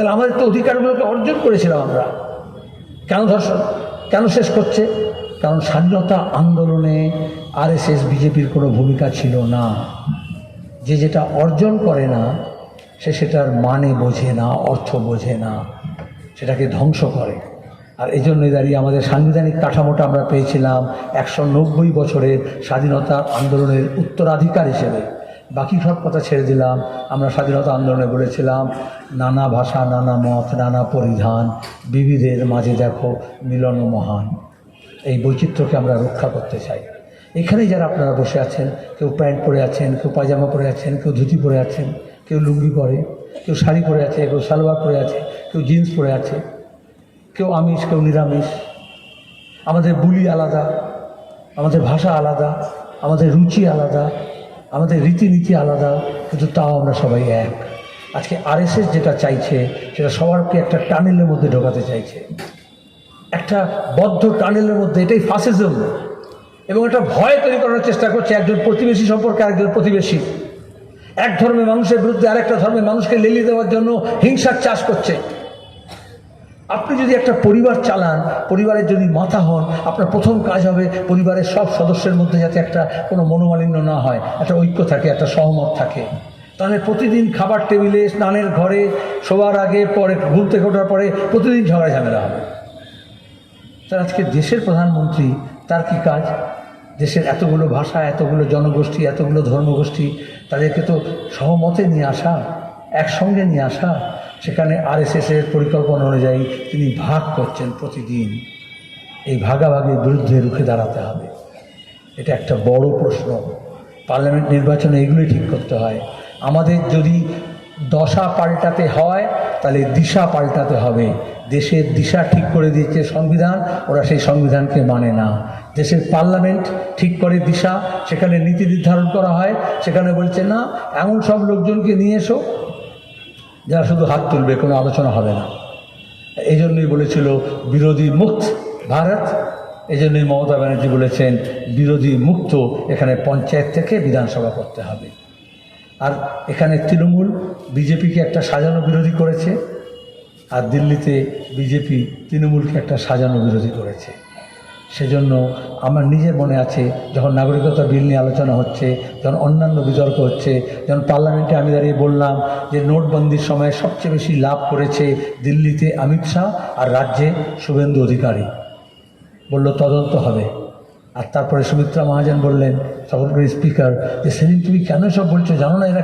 তাহলে আমাদের তো অধিকারগুলোকে অর্জন করেছিলাম আমরা। কেন ধর্ষণ, কেন শেষ করছে? কারণ স্বাধীনতা আন্দোলনে আরএসএস বিজেপির কোনো ভূমিকা ছিল না। যে যেটা অর্জন করে না সে সেটার মানে বোঝে না, অর্থ বোঝে না, সেটাকে ধ্বংস করে। আর এই জন্যই দাঁড়িয়ে আমাদের সাংবিধানিক কাঠামোটা আমরা পেয়েছিলাম 190 বছরের স্বাধীনতা আন্দোলনের উত্তরাধিকার হিসেবে। বাকি সব কথা ছেড়ে দিলাম। আমরা স্বাধীনতা আন্দোলনে বলেছিলাম নানা ভাষা, নানা মত, নানা পরিধান, বিবিধের মাঝে দেখো মিলন মহান। এই বৈচিত্র্যকে আমরা রক্ষা করতে চাই। এখানেই যারা আপনারা বসে আছেন, কেউ প্যান্ট পরে আছেন, কেউ পায়জামা পরে আছেন, কেউ ধুতি পরে আছেন, কেউ লুঙ্গি পরে, কেউ শাড়ি পরে আছে, কেউ সালোয়ার পরে আছে, কেউ জিন্স পরে আছে, কেউ আমিষ, কেউ নিরামিষ। আমাদের বুলি আলাদা, আমাদের ভাষা আলাদা, আমাদের রুচি আলাদা, আমাদের রীতিনীতি আলাদা, কিন্তু তাও আমরা সবাই এক। আজকে আরএসএস যেটা চাইছে সেটা সবারকে একটা টানেলের মধ্যে ঢোকাতে চাইছে, একটা বদ্ধ টানেলের মধ্যে। এটাই ফাসিজম। এবং এটা ভয় তৈরি করার চেষ্টা করছে একজন প্রতিবেশী সম্পর্কে আরেকজন প্রতিবেশী। এক ধর্মের মানুষের বিরুদ্ধে আরেকটা ধর্মের মানুষকে লেলিয়ে দেওয়ার জন্য হিংসার চাষ করছে। আপনি যদি একটা পরিবার চালান, পরিবারের যদি মাথা হন, আপনার প্রথম কাজ হবে পরিবারের সব সদস্যের মধ্যে যাতে একটা কোনো মনোমালিন্য না হয়, একটা ঐক্য থাকে, একটা সহমত থাকে। তাহলে প্রতিদিন খাবার টেবিলে, স্নানের ঘরে, শোবার আগে, পরে ঘুম থেকে ওঠার পরে প্রতিদিন ঝগড়া ঝামেলা হবে। তার আজকে দেশের প্রধানমন্ত্রী, তার কি কাজ? দেশের এতগুলো ভাষা, এতগুলো জনগোষ্ঠী, এতগুলো ধর্মগোষ্ঠী, তাদেরকে তো সহমতে নিয়ে আসা, একসঙ্গে নিয়ে আসা। সেখানে আরএসএসের পরিকল্পনা অনুযায়ী তিনি ভাগ করছেন প্রতিদিন। এই ভাগাভাগির বিরুদ্ধে রুখে দাঁড়াতে হবে। এটা একটা বড় প্রশ্ন। পার্লামেন্ট নির্বাচনে এগুলোই ঠিক করতে হয়। আমাদের যদি দশা পাল্টাতে হয় তাহলে দিশা পাল্টাতে হবে। দেশের দিশা ঠিক করে দিয়েছে সংবিধান, ওরা সেই সংবিধানকে মানে না। দেশের পার্লামেন্ট ঠিক করে দিশা, সেখানে নীতি নির্ধারণ করা হয়, সেখানে বলছে না এমন সব লোকজনকে নিয়ে এসো যারা শুধু হাত তুলবে, কোনো আলোচনা হবে না। এই জন্যই বলেছিল বিরোধী মুক্ত ভারত। এই জন্যই মমতা ব্যানার্জি বলেছেন বিরোধী মুক্ত এখানে পঞ্চায়েত থেকে বিধানসভা করতে হবে। আর এখানে তৃণমূল বিজেপিকে একটা সাজানো বিরোধী করেছে, আর দিল্লিতে বিজেপি তৃণমূলকে একটা সাজানো বিরোধী করেছে। সেজন্য আমার নিজের মনে আছে, যখন নাগরিকতা বিল নিয়ে আলোচনা হচ্ছে, যখন অন্যান্য বিতর্ক হচ্ছে, যখন পার্লামেন্টে আমি দাঁড়িয়ে বললাম যে নোটবন্দির সময় সবচেয়ে বেশি লাভ করেছে দিল্লিতে অমিত শাহ আর রাজ্যে শুভেন্দু অধিকারী, বলল তদন্ত হবে। আর তারপরে সুমিত্রা মহাজন বললেন, তখনকার স্পিকার, যে সেদিন তুমি কেন সব বলছো, জানো না এরা